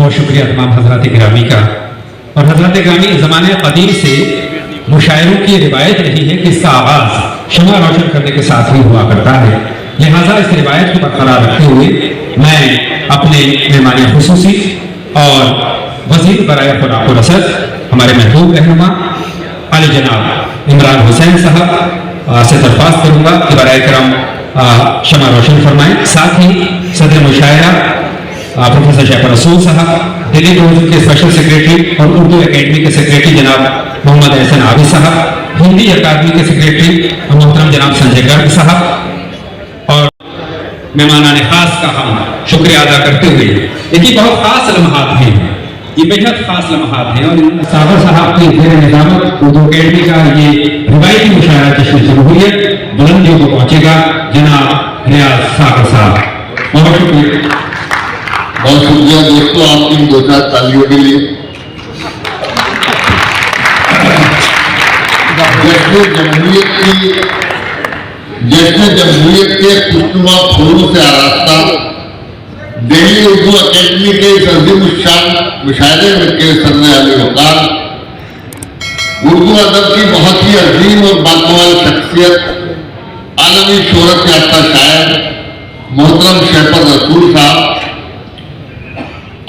बहुत शुक्रिया तमाम हजरात गिरामी का। और हजरात गिरामी ज़माने कदीम से मुशायरों की रिवायत रही है कि इसका आगाज़ शमा रोशन करने के साथ ही हुआ करता है। लिहाजा इस रिवायत को बरकरार रखते हुए मैं अपने मेहमान खुसूसी और वज़ीर बराए खुराक रसद हमारे महबूब रहनुमा आले जनाब इमरान हुसैन साहब से दरख्वास्त करूँगा कि बराए करम शमा रोशन फरमाएं। साथ ही सदर मुशायरा प्रोफेसर शैफर रसूल साहब, दिल्ली डिवीजन के स्पेशल सेक्रेटरी और उर्दू एकेडमी के सेक्रेटरी जनाब मोहम्मद एहसन आबिद साहब, हिंदी अकादमी के सेक्रेटरी मोहतरम जनाब संजय गर्ग साहब और मेहमानान खास का हम शुक्रिया अदा करते हुए देखिए बहुत खास लम्हात हैं, ये बेहद खास लम्हात हैं। और सागर साहब की जेर निजामत उर्दू एकेडमी का ये रिवायती मुशायरा जश्न जमहूरियत बुलंदियों को पहुंचेगा जनाब रियाज सागर साहब। बहुत शुक्रिया। बहुत शुक्रिया दोस्तों आपकी दो चार तालियों के लिए। जश्न जमहूरियत के खुशनुमा फूलों से आरास्ता दिल्ली उर्दू अकेडमी के इस अजीम शान मुशायरे के सदर आले वकार उर्दू अदब की बहुत ही अजीम और बाकमाल शख्सियत आलमी शोहरत याफ्ता शायर मोहतरम शैफर रसूल साहब,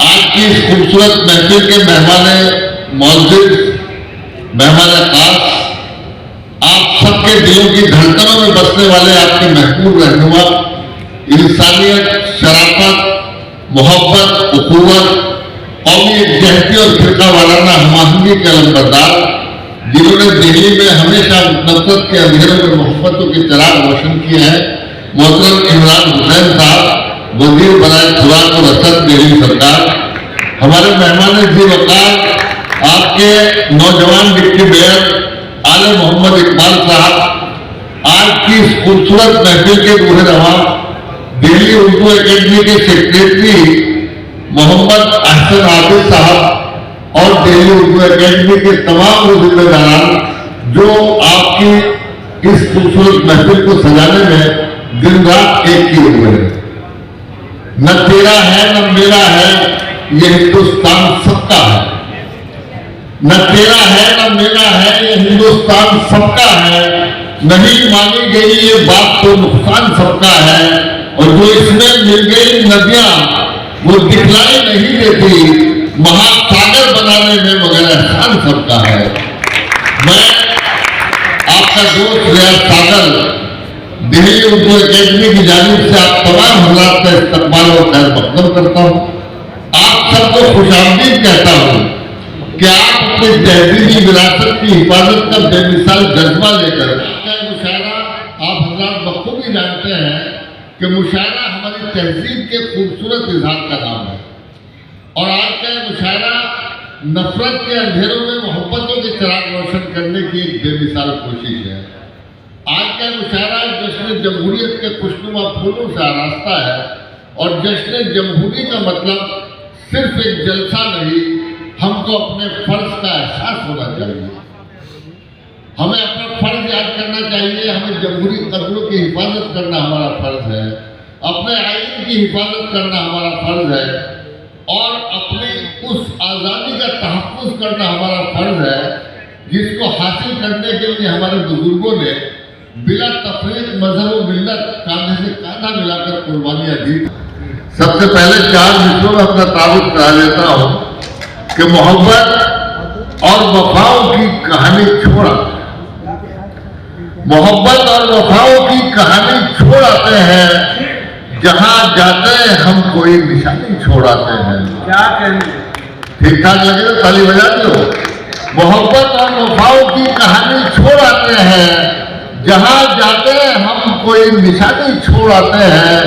आज की इस खूबसूरत महफिल के मेहमान खास, आप सबके दिलों की धड़कनों में बसने वाले आपके महबूब रहनुमा, इंसानियत, शराफत, मोहब्बत, उखुवत, कौमी यकजहती और फिरका वाराना हमाहंगी के अलमबरदार, जिन्होंने दिल्ली में हमेशा नफरत के अंधेरों में मोहब्बतों के चिराग रोशन किए हैं, मोहतरम इमरान हुसैन साहब, वजीर बराए खुराक और रसद दिल्ली सरकार, हमारे मेहमान जी वकार आपके नौजवान डिप्टी मेयर आले मोहम्मद इकबाल साहब, आज की इस खूबसूरत महफिल के रूह रवा दिल्ली उर्दू एकेडमी के सेक्रेटरी मोहम्मद एहसन आबिद साहब और दिल्ली उर्दू एकेडमी के तमाम जिम्मेदारान जो आपकी इस खूबसूरत महफिल को सजाने में दिन रात एक किए हुए हैं। न तेरा है न मेरा है, ये हिंदुस्तान सबका है। न तेरा है न मेरा है, ये हिंदुस्तान सबका है। नहीं मानी गई ये बात तो नुकसान सबका है। और जो इसमें मिल गई नदियां वो दिखलाई नहीं देती, महासागर बनाने में मगर एहसान सबका है। मैं आपका दोस्त रियाज सागर दिल्ली उर्दू एकेडमी की जानिब से आप तमाम हजरात का इस्तकबाल और खैर मकदम करता हूँ। आप सबको खुशामदीद कहता हूँ कि आप अपने तहजीबी विरासत की हिफाजत का बेमिसाल जज्बा लेकर मुशायरा आप हजरात बखूबी जानते हैं कि मुशायरा हमारी तहजीब के खूबसूरत इजहार का नाम है। और आज का मुशायरा नफरत के अंधेरों में मोहब्बतों के चिराग रोशन करने की एक बेमिसाल कोशिश है। आज का मुशायरा जश्न जमहूरियत के खुशनुमा फूलों से आरास्ता है। और जश्न जमहूरी का मतलब सिर्फ एक जलसा नहीं, हमको अपने फर्ज का एहसास होना चाहिए। हमें अपना फर्ज याद करना चाहिए। हमें जमहूरी कदरों की हिफाजत करना हमारा फर्ज है, अपने आइन की हिफाजत करना हमारा फर्ज है और अपनी उस आज़ादी का तहफ़्फ़ुज़ करना हमारा फर्ज है जिसको हासिल करने के लिए हमारे बुजुर्गों ने बिला तफरीक मजहब व मिल्लत कांधे से कांधा मिलाकर कुर्बानियां दी। सबसे पहले 4 मिनटों में अपना तारुफ करा लेता हूँ कि मोहब्बत और वफाओं की कहानी छोड़ा, मोहब्बत और वफाओं की कहानी छोड़ आते हैं, जहां जाते हैं हम कोई निशानी छोड़ आते हैं। क्या कहेंगे? ठीक ठाक लगे तो ताली बजा दो। मोहब्बत और वफाओं की कहानी छोड़ आते हैं, जहां जाते हैं हम कोई निशानी छोड़ आते हैं।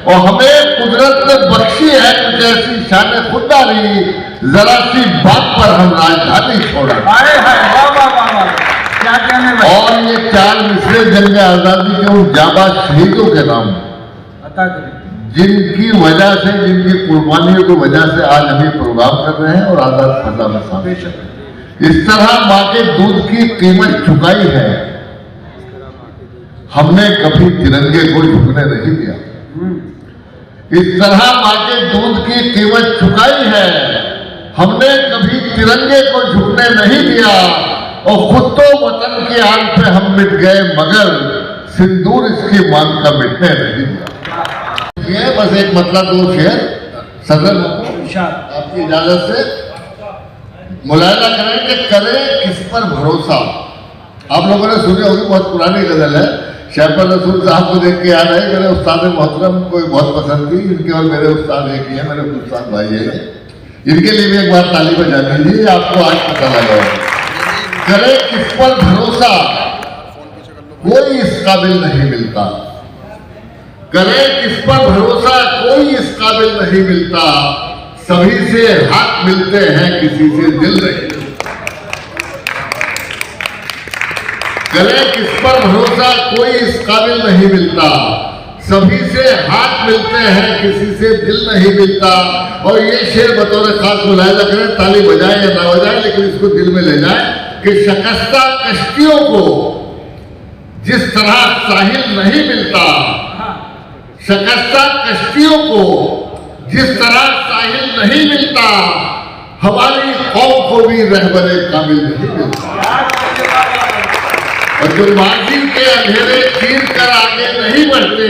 और हमें कुदरत ने बख्शी है कुछ ऐसी शान खुददारी, जरा सी बात पर हम राजधानी छोड़ा। और ये 4 मिसरे जंग आजादी के उन जाबाज शहीदों के नाम जिनकी वजह से, जिनकी कुर्बानियों की वजह से आज हम ये प्रोग्राम कर रहे हैं और आजाद फजा में शामिल। इस तरह माँ के दूध की कीमत चुकाई है, हमने कभी तिरंगे को झुकने नहीं दिया। इस तरह माँ के दूध की कीमत चुकाई है, हमने कभी तिरंगे को झुकने नहीं दिया और खुद तो वतन की आग पे हम मिट गए, मगर सिंदूर इसकी मांग का मिटने नहीं दिया। ये बस एक मतलब दो शेर सदर आपकी इजाजत से मुलायदा करें कि करें किस पर भरोसा। आप लोगों ने सुनी होगी, बहुत पुरानी गजल है, शैफर रसूल साहब को देख के याद है, मेरे उस्ताद मोहतरम को बहुत पसंद थी इनके, और मेरे उस्ताद एक ही है, मेरे उस्ताद भाई है, इनके लिए भी एक बार ताली बजा दीजिए, आपको आज पता लगा। करे किस पर भरोसा कोई इस काबिल नहीं मिलता, करे किस पर भरोसा कोई इस काबिल नहीं मिलता, सभी से हाथ मिलते हैं किसी से दिल नहीं मिलता। करे किस पर भरोसा कोई इस काबिल नहीं मिलता, सभी से हाथ मिलते हैं किसी से दिल नहीं मिलता। और ये शेर बतौर खास मुलायदा करें, ताली बजाएं या ना बजाएं, लेकिन इसको दिल में ले जाएं कि शिकस्ता कश्तियों को जिस तरह साहिल नहीं मिलता, शिकस्ता कश्तियों को जिस तरह साहिल नहीं मिलता, हमारी कौम को भी रहबरे काबिल नहीं मिलता। और जो माजी के अंधेरे चीर कर आगे नहीं बढ़ते,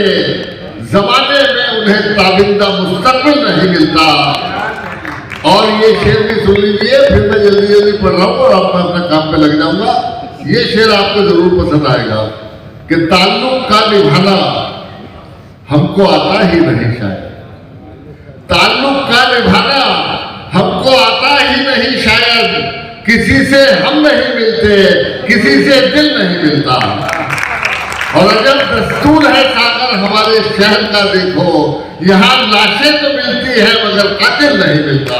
जमाने में उन्हें ताबिंदा मुस्तकबिल नहीं मिलता। और ये शेर भी सुन लीजिए, फिर मैं जल्दी जल्दी पढ़ रहा हूँ और अपना अपने काम पे लग जाऊंगा। ये शेर आपको जरूर पसंद आएगा कि ताल्लुक का निभाना हमको आता ही नहीं शायद, ताल्लुक का निभाना हमको आता ही नहीं शायद, किसी से हम नहीं मिलते, किसी से दिल नहीं मिलता। और अगर दस्तूर है सागर हमारे शहर का देखो, यहाँ लाशें तो मिलती है मगर कातिल नहीं मिलता।